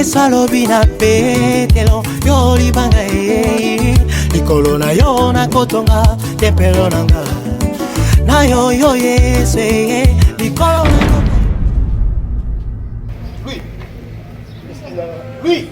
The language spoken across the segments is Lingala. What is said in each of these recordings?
salobi na petelo yo libanga likolo na yo na kotonga tempelo nanga na yo yo Yesu likolo oui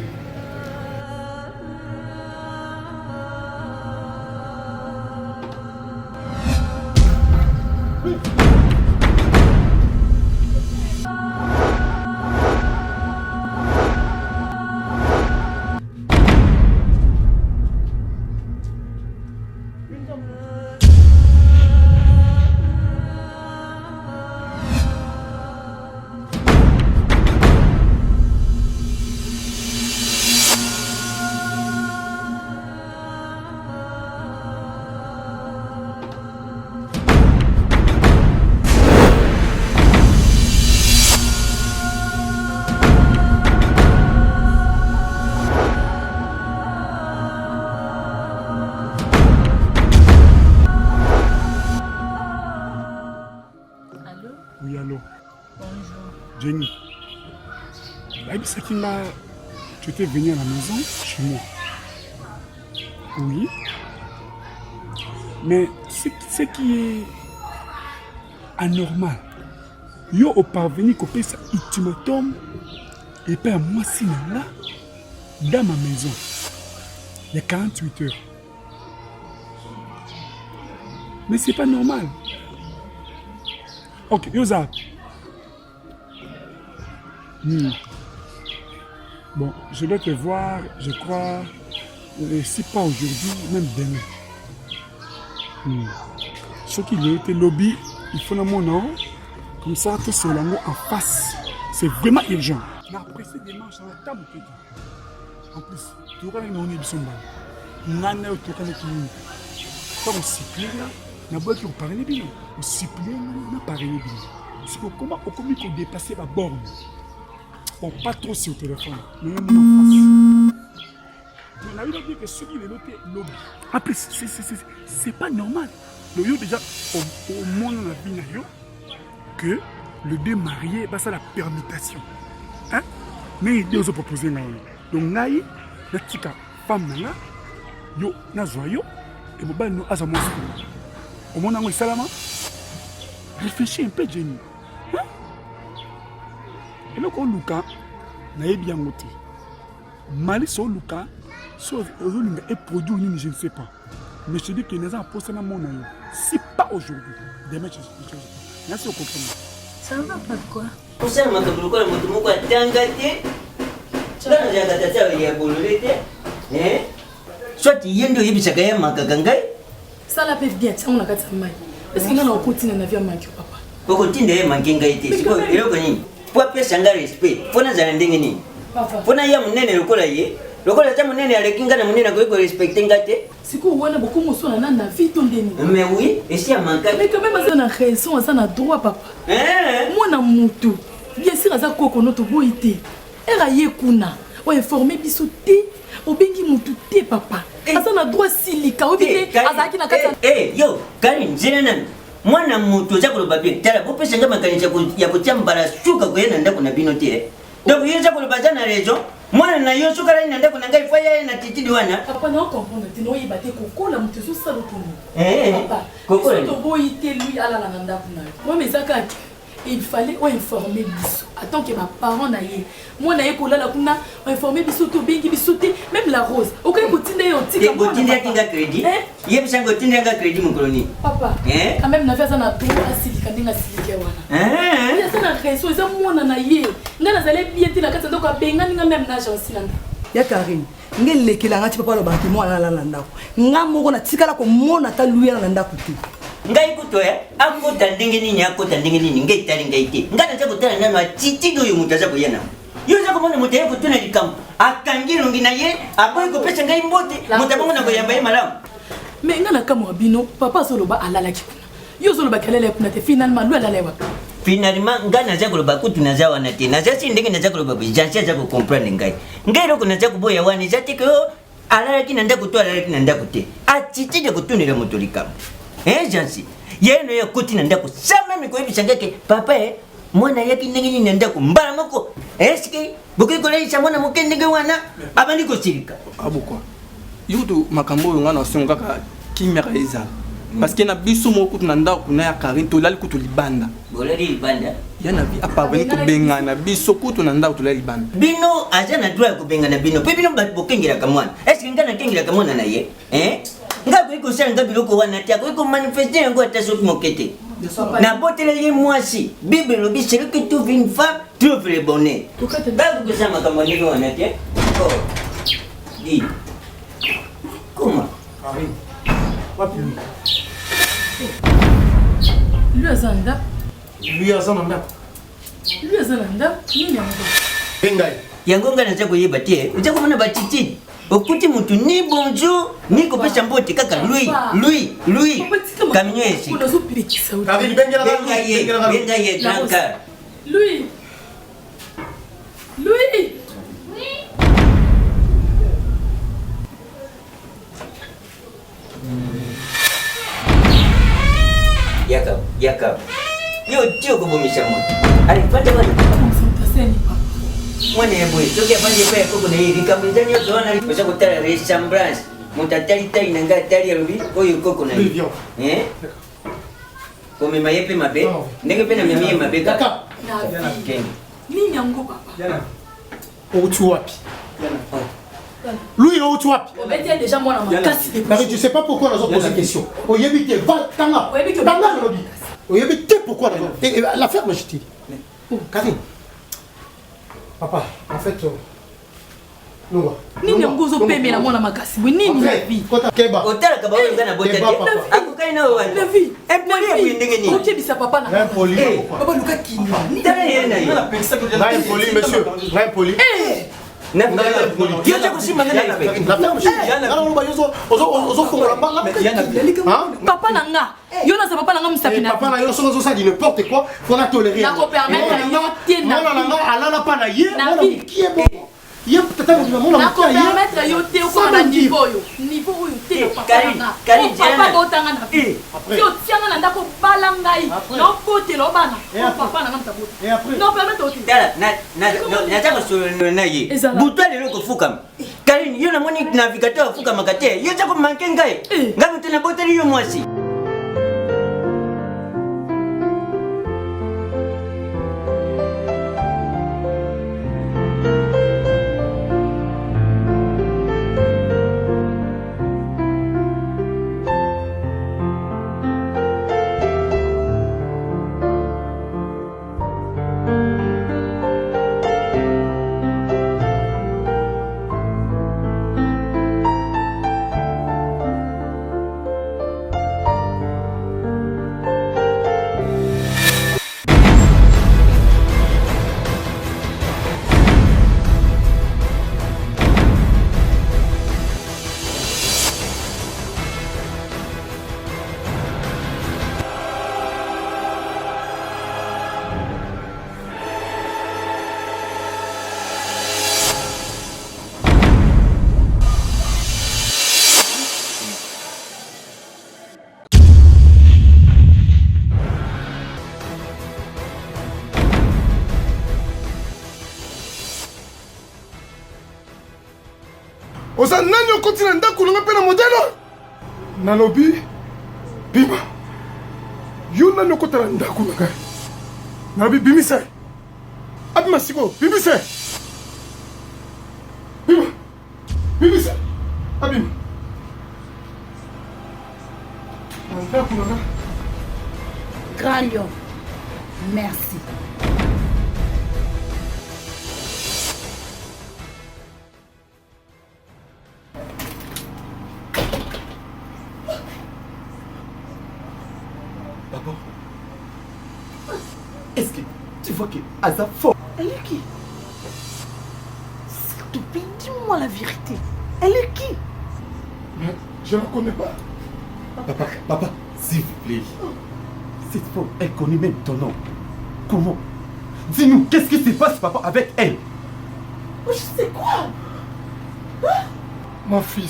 Oui, allô. Bonjour. Jenny. Tu étais venue à la maison chez moi. Oui. Mais ce qui est anormal, yo au parvenu copier ça ultimatum et puis à moi si là dans ma maison. Il y a 48 heures. Mais c'est pas normal. Ok, Yosa. Bon, je vais te voir, je crois, si pas aujourd'hui, même demain. Ce qu'il a été lobby, il faut mon nom, comme ça, tout sur l'amour en face. C'est vraiment urgent. On a pressé des manches à la table. En plus, tu auras une émission. On a une quand on s'y plaît là, on a beau qu'on parle bien. On s'y plaît, on a parlé bien. C'est comment on peut dépasser la borne. Bon, pas trop sur le téléphone, mais même en face. On a eu l'idée que celui qui est noté lobby. Après, c'est pas normal. Le yo déjà, au moins on a vu que le deux marié, bah ça la permutation. Hein? Mais il doit se proposer là. Donc, naï, la tika femme là, yo, na joyau, et mon bal nous a zamo. Au moins, on a salama. Réfléchis un peu, Jenny. Hein? Et là, quand Luca, naï bien moté. Mali sur Luca, sur un produit, je ne sais pas. Mais je te dis que les gens posent un monde. Si pas aujourd'hui, demain, je ne sais pas. Merci au comprenez. Ça va pas quoi? Vous savez, je suis soit tu viens de Yibisakaya Makagangai. Ça la peut bien, on a 4 mailles. Est-ce qu'il y a un continent dans l'avion manqué papa? Pour continuer à manquer gaïté, c'est quoi? Il y a pour appeler Sanga respect. Faut n'a jamais d'ingénie. Faut n'a yam nene le colaye. Le colaye est mon nene avec une gamme nene que respecter gâté. C'est quoi? On a beaucoup de choses dans la vie ton déni. Mais oui, et si à manquer. Mais quand même, on a raison, on a droit papa. Moi na mutu. Bien sûr, ça quoi notre boité. Elle a yekuna. On informer bisouté. Obengi mutu te papa. Asa na droit silika obite azaki na kata. Yo, Karin, zenanan. Mwana mutu za ko babie. Tala bo pesa ngama kanisa ya kuchambara shuka ko yena ndako na bino te. Donc yeza ko bazana raison. Mwana na yo shuka na ndako na ngai faya na titidi wana. Papa na comprendre tino yibate kokola mutu so salo tono. Papa. Kokola. To boyite lui ala na ndako na. Moi mesaka il fallait informer biso. Attends que ma parent naie. Moi naie ko la kuna informer biso to bengi biso te même la rose. OK continue yo tika. Continue kinga crédit. Yeb sango tinga nga crédit mon coloni. Papa. Quand même na faire ça na tout asilika ndinga silike wana. Il y a ça na raison, ça mona naie. Ngana zale bieti na kata ndoko benga ninga même na chance na. Ya Karine. Ngelekela ngati papa lo baki mwana la ndako. Ngamoko na tikala ko mona ta luya na ndako te. Ngai kutoya akota ndingini nyakota ndingini ngai tali ngai te ngana za kutana nano atitigo yo mutaza kuyana yo za kumona mutaye kutuna likambo akangiro ngina ye aboy ko pesa ngai mbote mutabongo na koyamba ye malamu mais ngana kama bino papa solo ba alala kikuna yo solo ba kelele kuna te finalement lu alala wa finalement ngana za ko ba kutuna za wana te na za sindingi na za ko ba jansia za ko comprendre ngai ro kuna za ko boya wani za tiko alala kina ndako to alala kina ndako te atitigo kutunira mutolikambo jansi yeno ya kuti na ndako sama miko hivi changake papa mwana yake ndengini na ndako mbara mako eske bokikoleisa mwana moke ndenge wana abandi kosirika abokwa yutu makambo oyo nga na songo kaka kimera ezala parce que na biso moko kutu na ndako kuna ya Karine tolali kutu libanda bolali libanda ya na vi aparveni kobengana biso kutu na ndako tolali libanda bino aza na droit ya kobengana bino mpe bino bokengelaka mwana eske nga nakengelaka mwana na ye nga koki kosala nga biloko wana te akoki komanifeste yango ata soki moke te nabotela ye mwasi bible elobi celui qui trouve une femme trouve le bonheur bakoki kosala makambo ndenge wana te di koma lui aza na ndako Lui aza na ndako. lui aza na ndako nini yango Bengai. yango nga naza koyeba te oza komona batitidi okuti mutu ni bonjour ni kopesa mbote kaka lui kaminyo esi unazopikisa Karine bengela benga ye tranka lui yaka yo tio kobomisa moto alipata bana mwana yeboye soki afandi epai yakoko na ye likambo eza nyonso wana oza kotala ressemblance moto atali tai na ngai atali alobi oyo koko na ye komema ye mpe mabe ndenge mpe namemi ye mabe kaka nini yango papa Outu wapi? Lui outu wapi? obeti déjà mwana makasi Marie, tu sais pas pourquoi nous avons posé la question. Oyebite, va, tanga. Tanga le lobby. Oyebite, pourquoi d'abord? Et l'affaire, moi je te dis. Karine. Papa, en fait, nous nini yango ozopemela mwana makasi bwe nini levi otalaka baoyo nga na bota te akokai na wana levi empoli eboye ndenge nini okebisa papa na impoli. papa luka kinya tala ye na ye Va impoli, monsieur. Va impoli. yoza kosimba nga na epe L'affaire, monsieur. papa na nga yo naza papa na nga mosapi na Papa, na yo ça dit n'importe quoi. Faut la tolérer. Na kopermettre yo te na alala pa na ye. Na vie. Qui est bon? Ye tata mo mona nako permettre yo te okoma na niveau oyo te papa botanga na vie yo tianga na ndako bala ngai nokotela obana papa na nga mtabota no permettre ote tala naza kosolola na ye butu alelo kofukama Karine yo namoni navigateur afukamaka te yo za komanke ngai ngai moto naboteli yo mwasi oza nani okoti na ndako nanga mpe na modele nalobi bima yo nani okota na ndako na ngai nalobi bimisa abima sikoyo bimisa bimisa abima na ndako na ngai Grand Lion, merci. Papa, est-ce que tu vois que Aza fort? Elle est qui? S'il te plaît, dis-moi la vérité. Elle est qui? Mais je ne la connais pas. Papa, s'il vous plaît. Cette femme, elle connaît même ton nom. Comment? Dis-nous, qu'est-ce qui se passe, papa, avec elle? Je sais quoi? Ma fille,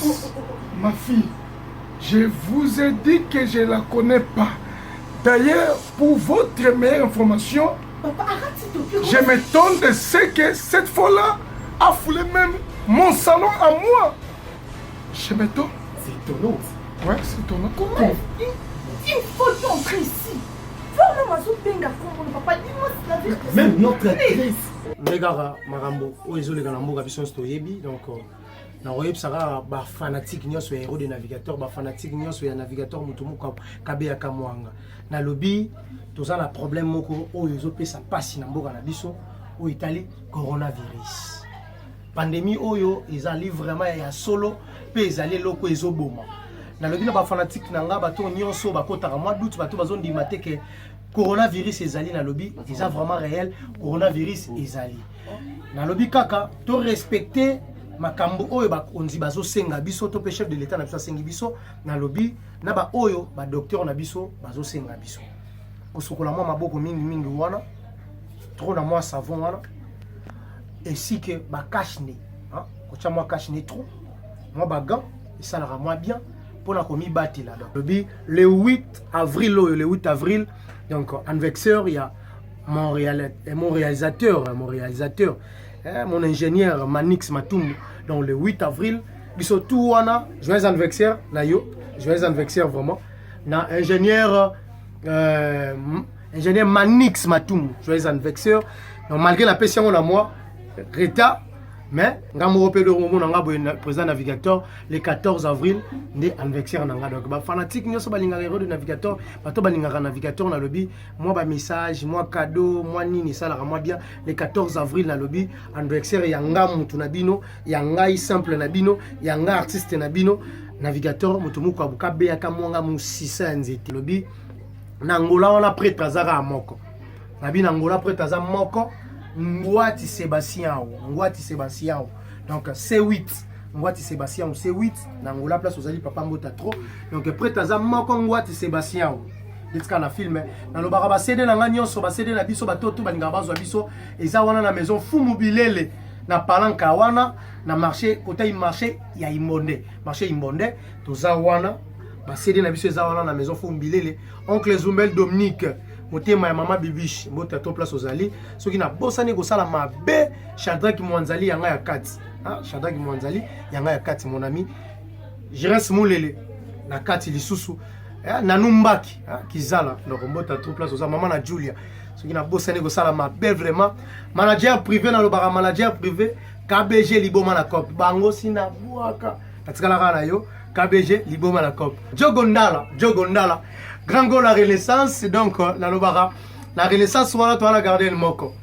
je vous ai dit que je ne la connais pas. D'ailleurs, pour votre meilleure information, Papa, arrête s'il te plaît. Je m'étonne de ce que cette fois-là a foulé même mon salon à moi. Je m'étonne. C'est étonnant. Ouais, c'est étonnant. Comment il faut entrer ici. Faut même benga papa, dis-moi si la vérité. Même notre actrice. Megara Marambo, Oezole Galambo, Gabison Stoyebi, donc na oyeb sara ba fanatique nyonso ya héros de navigateur, ba fanatique nyonso ya navigateur mutumu kabeya kamwanga. Na lobby, toza na problème moko oyo ezopesa pasi na mboka na biso, o Italie coronavirus. Pandémie oyo ezali vraiment ya solo pe ezali loko ezoboma. Na lobby na ba fanatique na nga bato nyonso bakotaka mois d'août bato bazondima te ke coronavirus ezali na lobby, eza vraiment réel, coronavirus ezali. Na lobby kaka to respecter makambo oyo bakonzi bazosenga biso to pe chef de l'état na biso asengi biso na lobby na ba oyo ba docteur na biso bazosenga biso. Osokola mwa maboko mingi wana, trop na mwa savon wana, ainsi que ba cache-nez, hein, kocha mwa cache-nez trop, mwa ba gants, et ça la moi bien pour la commis bâti là. Donc le 8 avril, donc anniversaire, il y a mon réalisateur, mon ingénieur Manix Matum, donc le 8 avril, biso tout wana, joyeux anniversaire na yo, joyeux anniversaire vraiment. Na ingénieur Manix Matum, joyeux anniversaire. Donc malgré la pression on a moi, retard, mais ngamo opédo moment nga boye président navigateur le 14 avril ndé anniversaire nanga. Donc ba fanatique nyoso balinga héros de navigateur, bato balinga navigateur na lobby, moi ba message, moi cadeau, moi nini ça la moi bien le 14 avril na lobby anniversaire ya nga mutu na bino, ya ngai simple na bino, ya nga artiste na bino, navigateur mutu muko abukabe ya kamwanga mu 600 nzete lobby na ngola wana prêtre azara moko. Na bina ngola prêtre azara moko. Ngwati Sébastien. Donc c'est 8. Ngwati Sébastien c'est 8. Dans la place aux alliés papa mbota trop. Donc prêt à moko Ngwati Sébastien. Dites na film dans le baraba cédé na ngagnon so ba cédé na biso ba toto ba ngaba zo biso eza wana na maison fumu bilele na palanka wana na marché côté marché ya Imbonde. Marché Imbonde toza wana ba cédé na biso eza wana na maison fumu bilele. Oncle Zumbel Dominique motema ya mama bibiche mbota to place ozali soki na bosani ko sala mabe Shadrack Mwanzali yanga ya kati Shadrack Mwanzali yanga ya kati mon ami Jérès Moulele na kati lisusu nanumbaki kizala donc mbota to place ozali mama na Julia soki na bosani ko sala mabe vraiment manager privé na lobaka manager privé KBG liboma na cop bango sina buaka katikala kana yo KBG liboma na cop Jogondala Grand Go la Renaissance, donc la Renaissance, on a gardé le moko.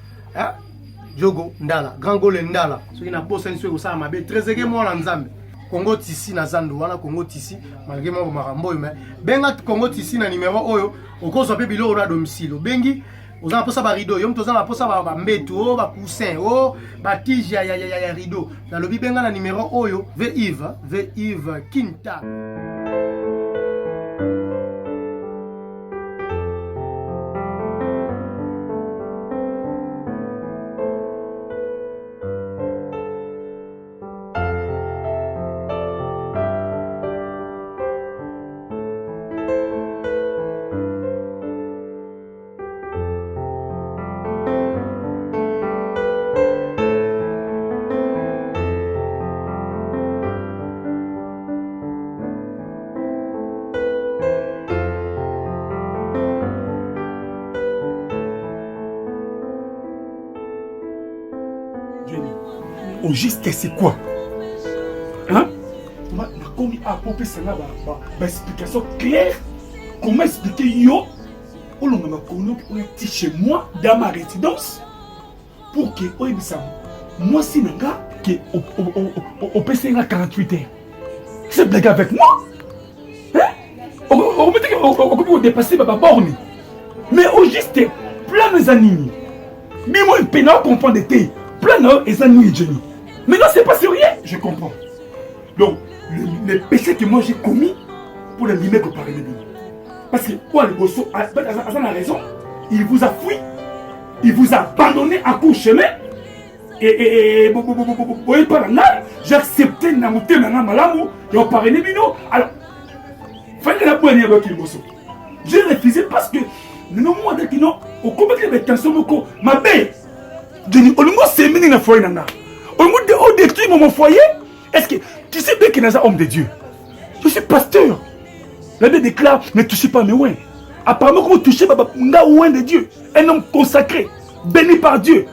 Jogo Ndala, Grand Go le Ndala. Ce qui n'a pas besoin de ça, ma belle, très également en Nzambe. Congo Tissi na Zandu, wana Congo Tissi, malgré moi, Marambo, mais Benga Congo Tissi na numéro Oyo, au cause de Bilo, on a domicile. Bengi, on a posé par rideau, yom tozan a posé par mbeto, par coussin, par tige, ya rideau. Dans le Benga na numéro Oyo, V-Yves Quinta. Au juste c'est quoi? Hein? Ma commis a popé ça là explication claire. Comment expliquer yo? On m'a connu pour être chez moi dans ma résidence pour que moi si nanga que au PC 48 heures. C'est blague avec moi? Hein? On peut dépasser ma borne. Mais au juste plein mes amis. Mais moi une peine à comprendre des plein et ça nous Jenny. Mais non, c'est pas sérieux. Je comprends. Donc, les péchés que moi j'ai commis pour les limer que par les billes. Parce que, le gosso, Azan a raison, il vous a fui, il vous a abandonné à coup de chemin. Et j'ai accepté de monter dans Malamu, et on parlait les bino. Alors, fallait la poignée avec le gosso. J'ai refusé parce que non moi de qui non au combattre avec tension moko ma belle Jenny olingo c'est mini na foyer nanga olingo de détruire mon foyer est-ce que tu sais bien qu'il est un homme de Dieu je suis pasteur la Bible déclare ne touchez pas mes ouins apparemment comment toucher nga ouin de Dieu un homme consacré béni par Dieu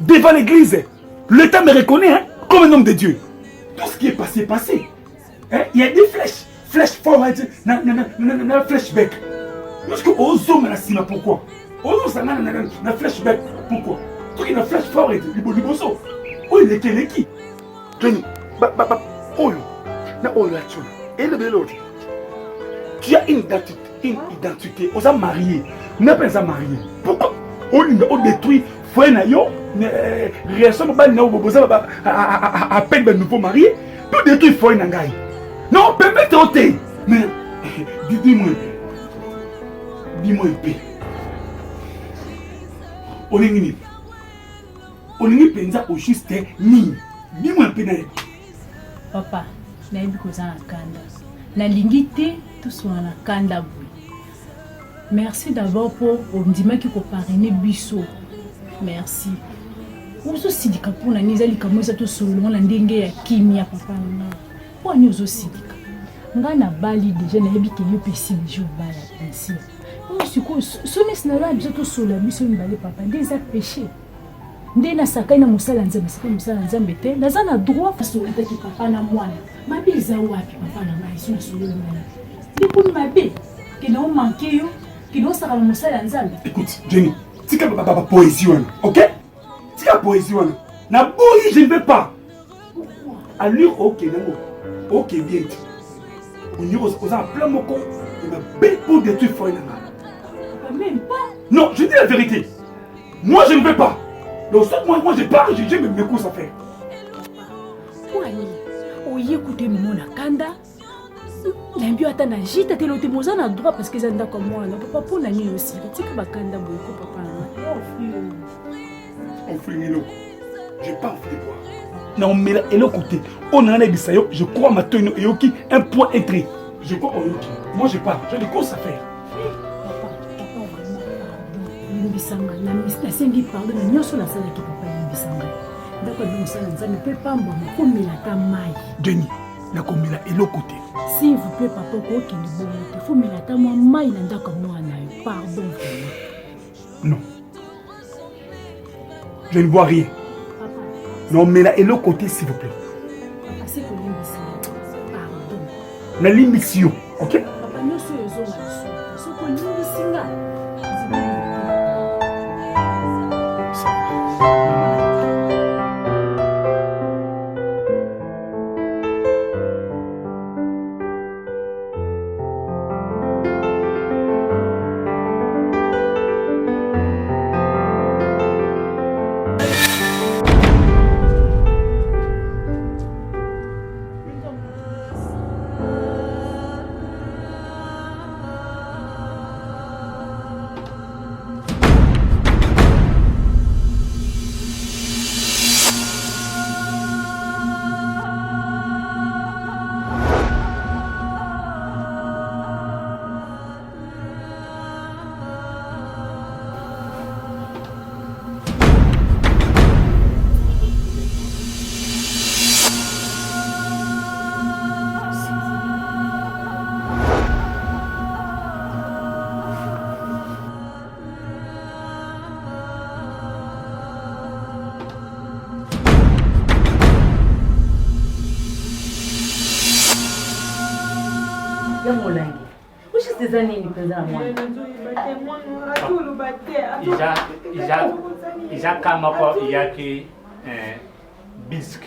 devant l'église l'État me reconnaît hein, comme un homme de Dieu tout ce qui est passé hein? Il y a des flèches forward na flashback parce que aux hommes la sima pourquoi aux hommes na flashback pourquoi tout qui na flash forward liboso oh il est qui Johnny oh na oh là tu et le l'autre tu as une identité aux hommes mariés n'a pas marié pourquoi on détruit foyer na yo réaction ba na boboza à peine ben nouveau marié tout détruit foyer na ngai non permettez ôter mais dis-moi un peu olingi penza au juste ni dis-moi un peu papa nayebi kozana kanda nalingi te tosona na kanda boye merci d'abord pour ondimaki koparrainer biso merci ozosidika mpona ni ezali kamo eza tosolongo na ndenge ya kimia papa nanga mponi ozosidika ngai na bali deja nayebi ke yo pesi deja obala principe sikoyo sonesi naloya biso tosola biso mibale papa nde eza péché nde nasakai na mosala nzambe sika mosala nzambe te naza na droit fasolitaki papa na mwana mabe eza wapi papa na ngai so nasololi mwana ndiponi mabe kende omanke yo kende osakala mosala nzambe. Écoute Jenny tika poésie wana ok tika poésie wana na boyi je ne veux pas allure ok nango ok bien on aux en plein moko et ma belle pour détruire foyer nanga même pas non je dis la vérité moi je ne veux pas donc moi je parle j'ai mes courses à faire wani oye kuté mo na kanda L'ambio ata na jita te lote moza na droit parce que ça ndako moi na papa pour na nini aussi tika bakanda boye ko papa na on fume l'eau j'ai pas envie de boire non mais là et l'autre côté on a dit ça je crois maintenant et yoki un point entré je crois au yoki moi je parle j'ai des courses à faire papa limbisanga na sengi pardon na nyoso na sala ki papa limbisanga ndako bi sala nzambe pe pamba ko milata mai Denis na ko mila et l'autre côté s'il vous plaît papa ko ki ni bon te faut milata moi mai na ndako moi na yo pardon non je ne vois rien papa non mais là et l'autre côté s'il vous plaît papa c'est que limbisanga pardon na limbisio ok papa nyoso ezo na so ko limbisinga kama ko yaki bisk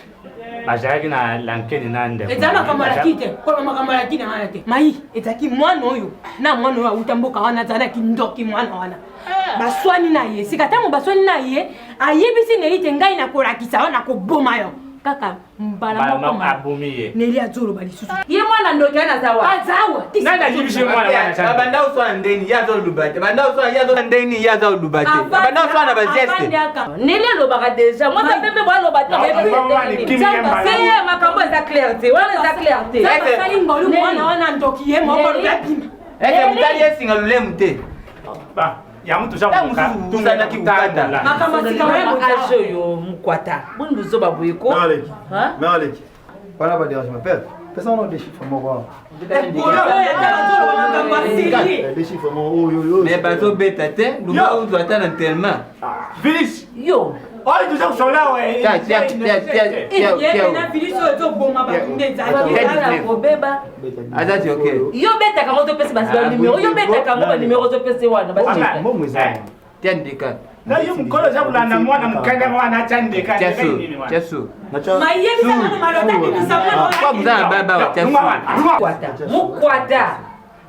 bazalaki na lankeni na ndeko ezala kamalaki te ko makamalaki na wana te mai ezaki mwana oyo na mwana oyo auta mboka wana azalaki ndoki mwana wana baswani na ye sika ntango baswani na ye ayebisi neli te ngai nakolakisa yo nakoboma yo kaka mbala moko abumi neli azoloba lisusu ye mwana ndoki wana azawa nani ajibishe mwana wana banda uswana ndeni yazo lubate banda uswana yazo ndeni yazo lubate banda uswana bazeste neli alobaka deja mwana pembe bwana lobate c'est makambo eza clarté wana eza clarté sali ngolu mwana wana ndoki ye moko lobapima mutali esinga lulemu te ya mtu zakuka tuzana kikanda makamasi kama ajo yo mkwata bundu zoba boyeko Malek. Voilà pas dérange ma père. Fais ça on a des chiffres moi. Des chiffres moi. Mais bateau bête te lumba on doit attendre tellement. Félix. Yo. Oh, tu sais que là ouais. Tiens. Azati ok. Yo beta kango to pesa basi ba numéro. Yo beta kango ba numéro to pesa wana basi. Tiens deka. Na yo mkolo za kulanda mwana mkanda mwana chandeka. Tiasu. Mayebi sana malota ni samwana. Kwa mzana baba wa tiasu. Mukwata.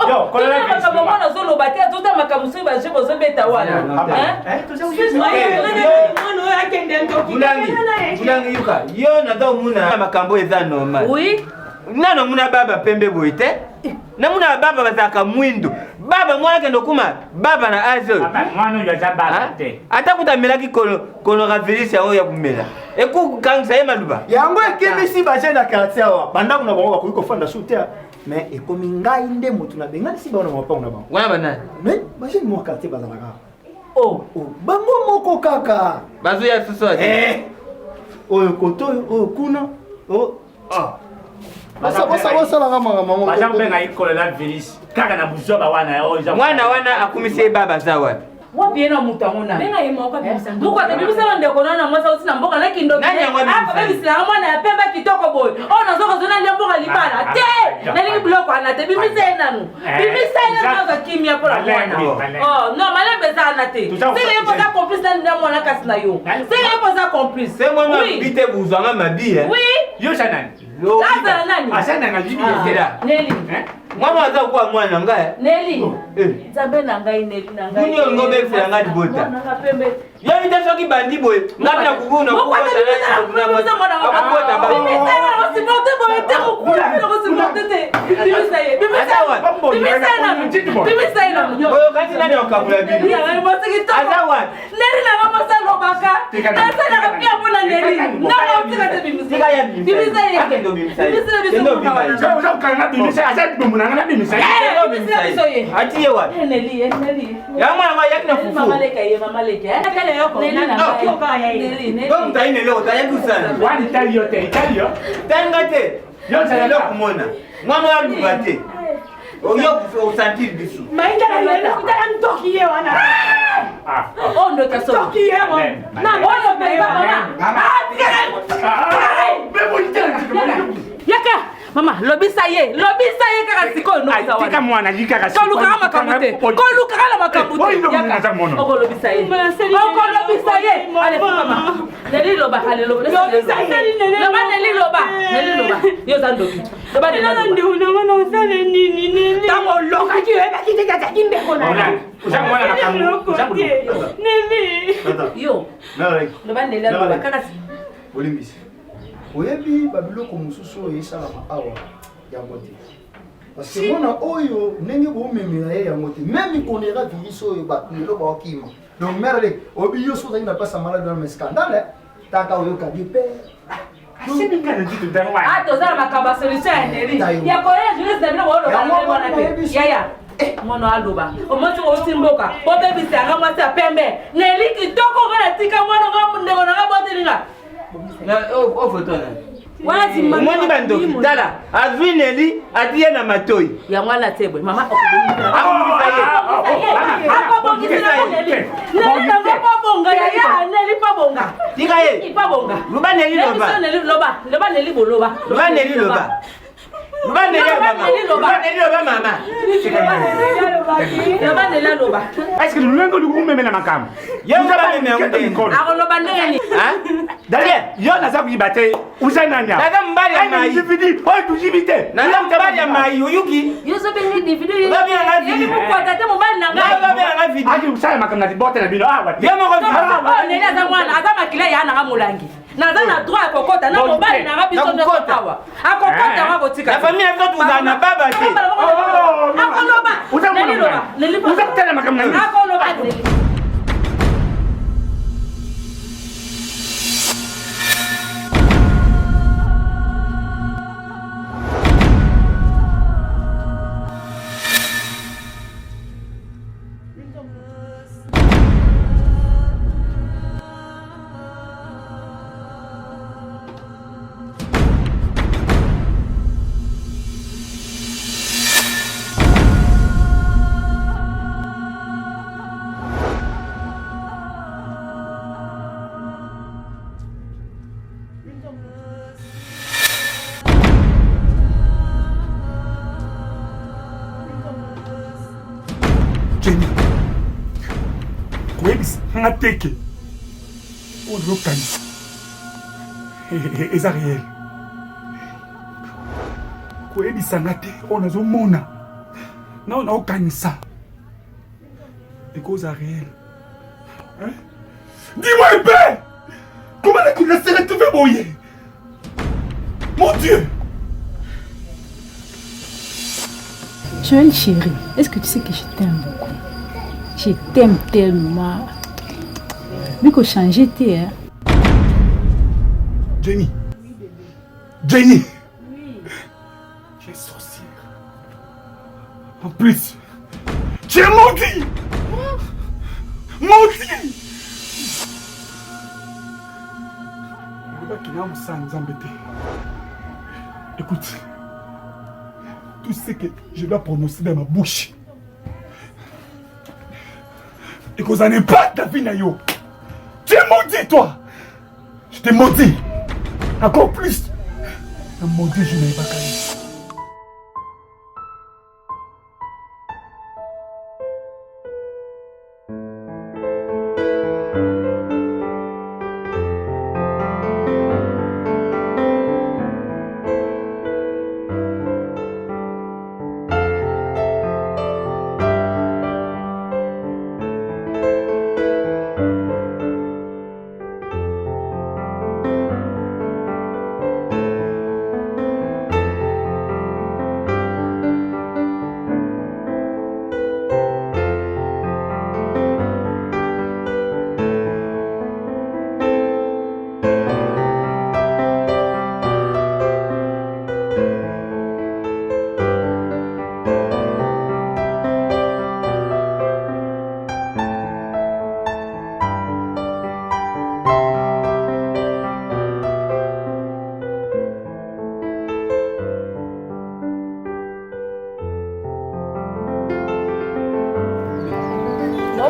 Yo, kola bisi mwana zolo batia tota makamusu ba jebo zo beta wana. Mulangi yuka. Yo na do muna makambo eza normal. Oui. Nano muna baba pembe boite. Na muna baba bazaka mwindu. Baba mwana kendo kuma baba na azo. Mwana yo za baba te. Ata kutamelaki kono ravilisi yango ya kumela. Eku kangisa ye maluba. Yango ekebisi baje na quartier wa. Banda kuna bango bakoki kofanda shooter. Mais ekomi ngai nde mutu na bengani si bana mapa na bango. Wana bana. Mais baje mo quartier bazalaka. Oh, Bango moko kaka. Bazo ya suso. Oyo koto oyo kuna. Basa la kama mama. Baza mbenga ikolo la Félix. Kaka na buzoba wana o za. Wana akumise baba zawa. wapi ena mutamona benga yema okabisa muko te bibisa ndo kona mwasa uti na mboka na kindo apa bibisa mwana ya pemba kitoko boy ona zoko zona ndia mboka libala te na lingi bloko ana te bibisa enanu na kimia pour la mwana oh non malembe za ana te c'est yebo za complice ndia mwana kasi na yo c'est yebo za complice c'est moi bite buzanga mabi oui yo chanani sasa nani asana ngajibi kera Neli mwana aza kwa mwana ngaya Neli zabe na ngai Neli na ngai kunyo ngombe fela ngati bota na pembe yo vita soki bandi boy ngapna kuguna mwana akota ba usipote boy te mukula usipote te bimisa ina oyo kati nani okabula bibi azawa Neli na mama salo baka na sana kapia bona Neli na utika te bimisa atiye wa Neli ya mwana wa yakina fufu mama leke akale yoko Neli donc taine leo tayakusana wani talio tangate yo tayalo kumona mwana wa lubate oyo usantir bisu mainda na yenda kutaka ntokiye wana ndo kaso ntokiye wana na wana baba yaka mama lobisa ye kaka sikoyo no sawa tika mwana yika ko luka kama kamute yaka oko lobisa ye ale mama Neli loba yo zandoki loba ndio unaona usale nini Neli tamo loka kiwe bakiteka kimbeko na usamwana makamu Neli yo loba Neli loba kaka Olimbisi. Oyebi babiloko mususu oyo esalama awa yango te. Parce que mwana oyo ndenge bomemela ye yango te. Même konera virus oyo lelo baokima. Donc merle obi yo soza ina pasa malade dans mes scandales. Taka oyo kadipe. tozala makamba solution ya Neli ya koya jeunesse na bino booloba wana te yaya mwana aloba omoti osimboka bobebisa yanga mwasi ya pembe Neli kitoko ngana tika mwana nga ndeko nanga botelinga ofoto na wati moni bandoki tala azwi Neli atiye na matoi ya mwana tebwe mama akobongisa Neli na mabonga ya Neli pabonga tika ye ipabonga luba Neli loba loba Neli boloba luba Neli loba mama loba Neli loba est-ce que lulengo lukumemela makamu akoloba ndenge ni d'ailleurs yo naza kuyibate usananya naza mbali ya mai dividi oyo tujibite naza mbali ya mai oyuki yo so bengi dividi babi yanga vidi mukwata te mobali na ngai babi yanga vidi aki usala makamu na dibote na bino awa yo moko Neli aza mwana aza makila ya nanga molangi naza na droit akokota na mobali nanga biso nde kotawa akokota wa botika la famille a fait tout ça na baba te akoloba Neli loba uzakutela makamu na akoloba Neli Jenny, koyebisa nga teke oyo nazokanisa eza réel. Koyebisa nga te oyo nazomona na oyo nazokanisa ekoza réel. Dis-moi un peu, comment est-ce que ça te fait boyer? Mon Dieu! Joël chérie, est-ce que tu sais que je t'aime beaucoup? Je t'aime tellement. Mais qu'on change t'es, hein? Jenny! Jenny! Oui. Tu es sorcière. En plus, tu es maudit! Maudit! Écoute, tout ce que je dois prononcer dans ma bouche et que ça n'est pas ta vie, Nayo. Tu es maudit, toi. Je t'ai maudit. Encore plus. Un maudit, je n'ai pas gagné.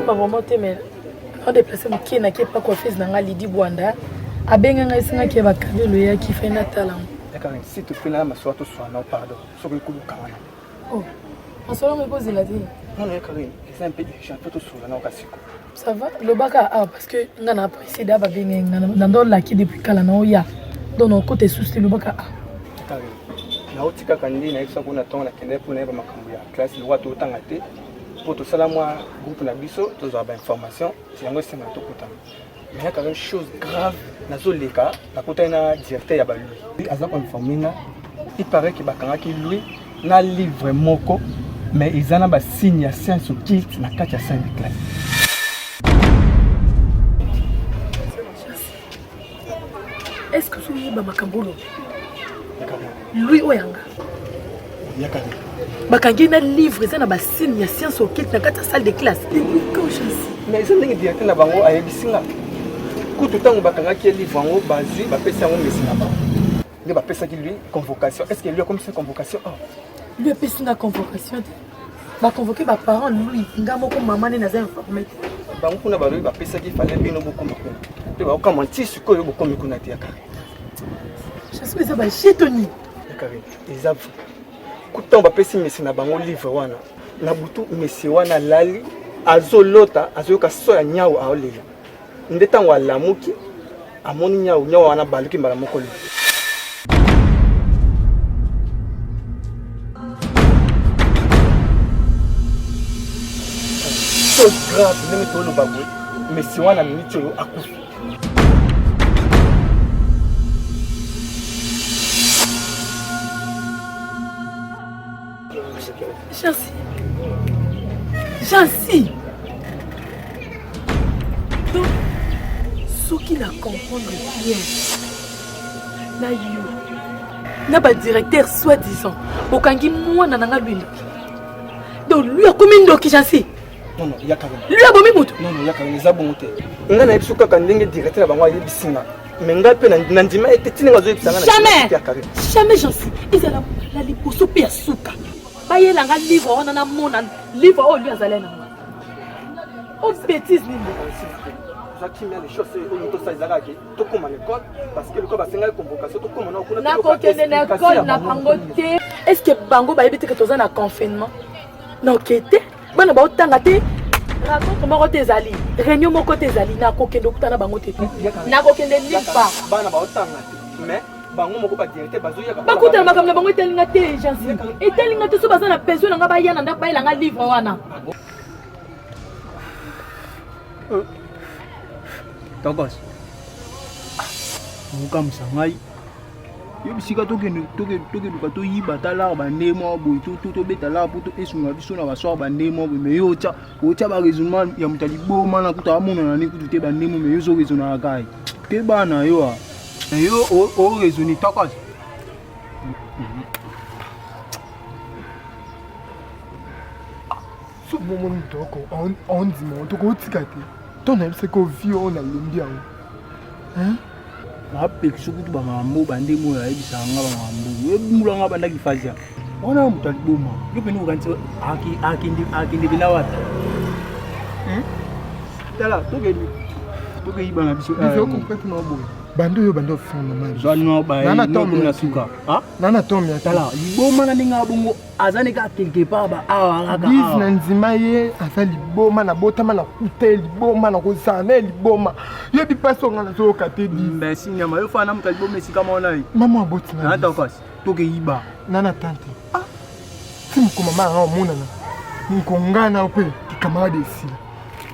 Maman mais on déplacer mon qui n'a pas coiffé dans la Lydie Bwanda a benga nga singa qui va caler le ya qui fait na talent. D'accord, si tu fais là ma soeur tout soit non pardon. Sur le coup kawana. Oh. On se me pose la vie. Non non Karine, c'est un peu urgent tout soit non kasiko. Ça va le baka parce que nga na apprécié d'aba benga dans la qui depuis kala na oya. Dans nos côtés souci le baka Karine. Na otika kandi na isa kuna tonga kende pour na ba makambo ya classe le watu otangate. Pour tout ça, moi, groupe Nabiso, tous les informations, c'est un peu tout le mais il y a quand même une chose grave dans le cas, la côté d'un directeur à lui. Il paraît que lui, n'a un livre moko, mais ils ont un signe à science ou qui n'a qu'à faire de classe. Est-ce que tu es Bamakambolo? Lui, Oyanga. Bakangi na livre ça na ba signe ya science occulte na kata salle de classe. Mais ça ndenge directeur na bango ayebisinga. Ku tutango bakanga ki livre bango bazui ba pesa ngo mesina ba. Ne ba pesa ki lui convocation. Est-ce que lui a comme ça convocation? Lui a pesa na convocation. Ba convoquer ba parents lui ngamo ko maman na za informer. Bango kuna ba lui ba pesa ki fallait bino beaucoup makuna. Te ba ko mentir sur ko yo beaucoup makuna te yakare. Je suis ça ba chetoni. Yakare. Exact. Kutan bapesi mesi na bango livre wana na butu mesi wana lali azolota azoyoka so ya nyau aolela nde tango alamuki amoni nyau wana baluki mbala moko li chose grave ndenge toloba boye mesi wana miniti oyo akufi. Jancy. Donc, ce qui la comprendre bien, na yo, na ba directeur soi-disant, okangi moi nananga lui. Donc lui a combien de Jancy? Non non, ya kabona. Lui a bomi moto. Non non, ya kabona za bongote. Nga na ebiso kaka ndenge directeur bango ayebisinga. Mais nga pe na ndima etetine ngazo ebisanga na. Jamais. Jamais Jancy. Izala la liposo pe asuka. Baye langa livre on a mona livre o lui azalena. Oh bêtise nini. qui met les choses au tout ça ils arrêtent tout comme à l'école parce que l'école va s'engager convocation tout comme on a na kokende na école na bango te est-ce que bango ba yebite que toza na confinement na okete bana ba otanga te raconte moko te ezali réunion moko te ezali na kokende okutana bango te na kokende lipa bana ba otanga te mais bango moko ba directeur bazoya ka bakutana makambo na bango etelinga te agence etelinga te so baza na besoin na nga baya na ndako bayelanga livre wana Tokos. Mukamsa ngai. Yo bisika tokende to yiba tala ba ndemo boy to beta la puto esunga biso na baswa ba ndemo me yo cha ba raisonnement ya mutali bo mana kuta amona na nikutu te ba ndemo me yo zo raisonna kai. Ke bana yo a. Yo o raisonni Tokos. So moment toko on dit mon toko tikate. Ton aime c'est qu'on vit on a l'embia. Hein? Na pekso kutu ba mambo bande mo ya ebisa nga ba mambo. Ebula nga banda kifazia. Ona mutali boma. Yo peni ukanti akindi bila wapi? Tala toke iba na biso. Biso complètement bon. Bando yo bando fond maman. Zano ba nana tom na suka. Ha? Nana tom ya tala. Liboma na ninga bongo azane ka quelque part ba awa ka. Bis na nzima ye afa liboma na botama na kuta liboma na kozana liboma. Yo bi paso ngana zo kate di. Merci nyama yo fa na mutali boma esika mona yi. Mama boti na. Na Tokos. Toke iba. Nana tante. Ah. Simu ko mama nga mona na. Nkongana ope kikamade si.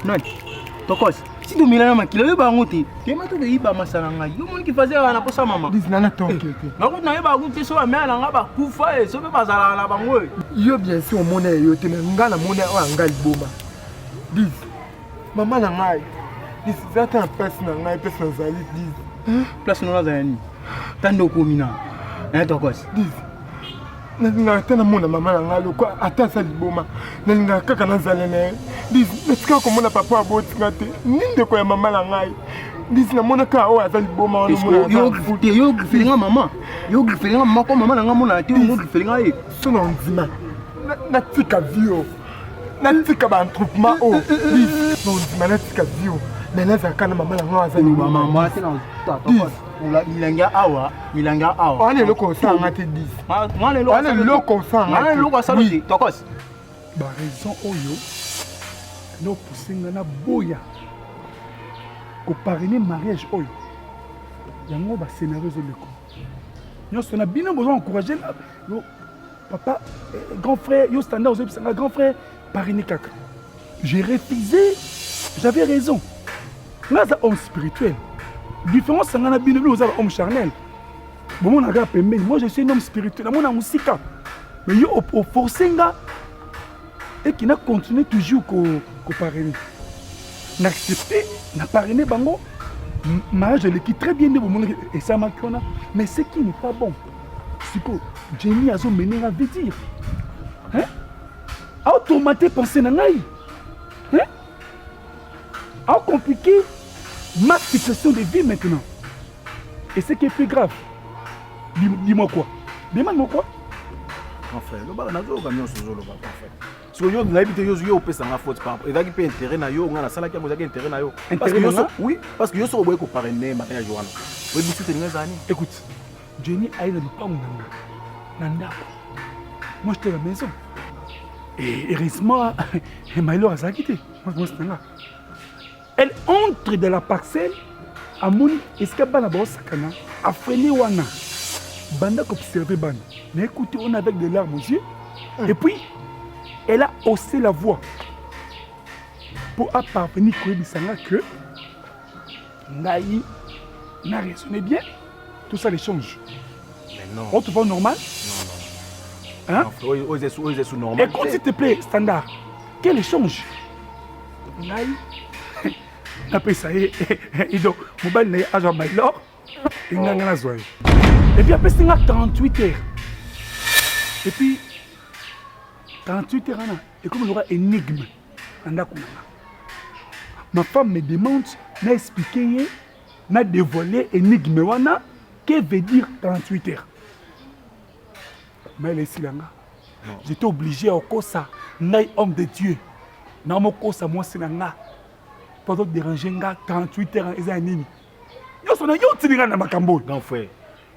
Non. Tokos. Si tu mila na makila yo bango te tema to be iba masala ngai yo moni ki fazer na posa mama dis nana tonke te na ko na yo ba ku te so ba mela nga ba kufa so be bazala na bango yo bien sûr mona yo te nga na mona o anga liboma dis mama na ngai dis zata na place na ngai place na zali dis place na zali tando ko mina Tokos dis na tena mona mama na ngai ko ata sa liboma na linga kaka na zali na dis eska ko mona papa aboti ngate ninde ko ya mama na ngai dis na mona ka o azali boma wana mona yo grifelinga mama ko mama na ngai mona te yo grifelinga ye so na nzima na tika vio na tika ba entrepreneur o dis no nzima na tika vio mais na zaka na mama na ngai azali mama te na Tokos milanga awa wana eloko osanga te dis wana eloko osanga te Tokos ba raison oyo no poussinga na boya ko parrainer mariage oyo yango ba scénario zo leko nyonso na bino besoin encourager yo papa grand frère yo standard zo bisanga grand frère parrainer kaka j'ai refusé j'avais raison là ça homme spirituel différence sanga na bino zo homme charnel bon mon aga pembeni moi je suis un homme spirituel mon musika mais yo au forcenga et qui n'a continué toujours ko parrainer n'accepter n'a parrainé bango mariage je l'équipe très bien de mon et ça m'a qu'on a mais ce qui n'est pas bon c'est que Jenny a zo mené à dire hein automaté penser na ngai hein a compliqué ma situation de vie maintenant et ce qui est plus grave dis-moi quoi demande-moi quoi enfin le bala nazo ka nyonso zo lo ba parfait so yo ngabite yo zo pesa nga faute par rapport ezaki pe intérêt na yo nga na sala ki bozaki intérêt na yo parce que yo so oui parce que yo so boye ko parrainer mariage wana we bisu te nga zani écoute Jenny a une lipango na ndako moi j'étais à la maison et heureusement Maïlo a quitté moi c'est là elle entre dans la parcelle à moni est-ce que bana ba sakana a freiner wana banda ko observer bana mais écoutez on avec des larmes aux yeux et puis elle a haussé la voix pour parvenir à dire que Naï n'a raisonné bien. Tout ça les change. Mais non. On te voit normal? Non. Hein? Non, normal. Écoute s'il te plaît, standard. Quel échange? Naï. Après ça, et donc, mobile n'est pas jamais là. Il n'a rien à jouer. Et puis après, c'est 38 heures. Et puis, 38 heures, et comme il y aura énigme, ma femme me demande, m'a expliqué, m'a dévoilé énigme, qu'est-ce que veut dire 38 heures. Mais elle est ici là. J'étais obligé à faire ça. Naï homme de Dieu. N'a pas ça moi c'est là. pas déranger 48 heures et ça nini. Yo sona yo tininga na makambo. Grand frère.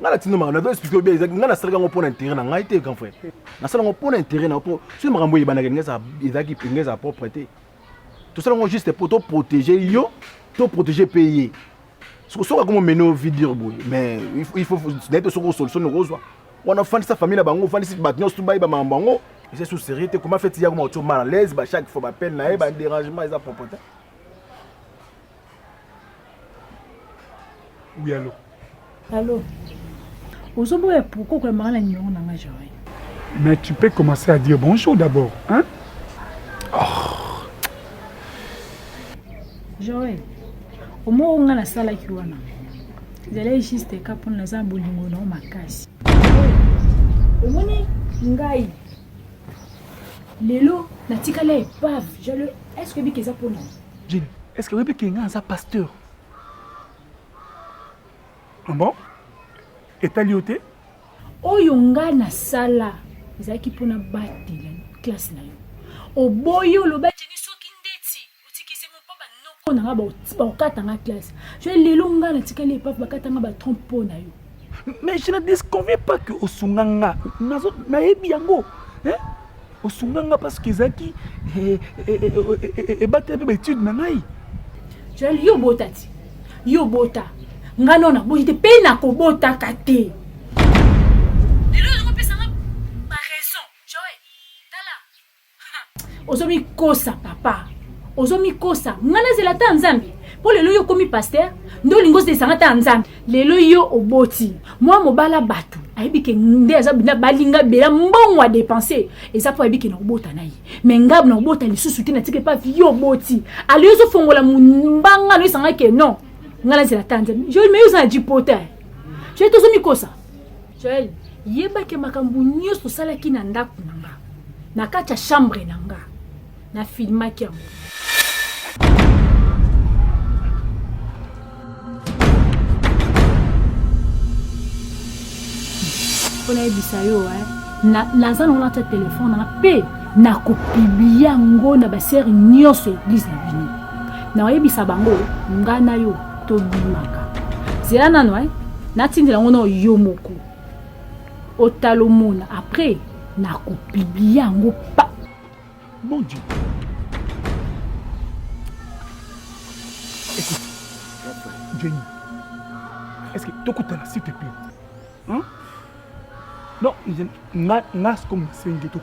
Nga la tino na dois expliquer bien nga na sala ngo pour intérêt na nga été grand frère. Na sala ngo pour intérêt na pour sur makambo yibana ngeza izaki ngeza propreté. Tout ça ngo juste pour te protéger yo, te protéger payer. Ce que comme mener vidéo boy, mais il faut d'être sur solution rose. On a fait sa famille na bango, fait ba nyos tu ba mambango. C'est sous sérieux comment fait il y a comment tu mal à l'aise ba chaque fois ba peine na ba dérangement ils a propreté. Oui, allô. Allô. Aujourd'hui, pourquoi tu m'as dit que mais tu peux commencer à dire bonjour d'abord, hein? Oh. Joël, au moment où on a la salle qui wana, j'allais juste pour nous en bolingo na makasi. Au moment ngai, lelo na tikala epave, est-ce que bikeza pour nous? Est-ce que Rebecca est un pasteur? Ah bon? Et t'as lioté? Oyo nga na sala ezaki pona batela classe na yo. Oboyo lo bateni soki ndeti utikise mo papa noko na ba okata nga classe. Je lelo nga na tikali papa bakata nga ba trompe na yo. Mais je ne disconviens pas que osunganga nazo na yebi yango. Hein? Osunganga parce que zaki et batela ba étude na ngai. Je yo botati. Yo bota. Nga nona boite pe na kobota kate. Ozomi kosa papa. Ozomi kosa. Ngana zela ta nzambi. Po lelo yo komi pasteur, ndo lingo se sanga ta nzambi. Lelo yo oboti. Moi mobala batu. Ayebi ke nde azabina balinga bela mbongo a dépenser. Eza po ayebi ke na obota na yi. Mais ngab na obota lisusu te na tike pa vi yo oboti. Ali yo zo fongola mbanga no sanga ke non. Ngana zela ta nzambi. Je me usa jipote. Je tozomi kosa. Joel, yeba ke makambu nyoso sala ki na ndaku nanga. Na kacha chambre nanga. Na filma ki yango. Pona ebisa yo na zana on ta téléphone na pe na kopibia yango na baseri nyoso église na bini. Na ebisa bango ngana yo to bimaka. Zela nano na tindela ngono yo moko. Otalomona après na kopibia yango pa. Mon Dieu. Écoute, Jenny, est-ce que tu écoutes là, s'il te plaît? Hein? Non, n'a comme c'est une ghetto.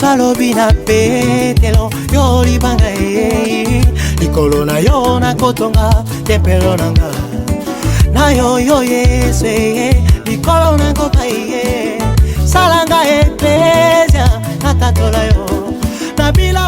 salobi na petelo yo libanga likolo na yo na kotonga tempelo nanga na yo Yesu likolo na koka salanga eklesia na tatola yo na bila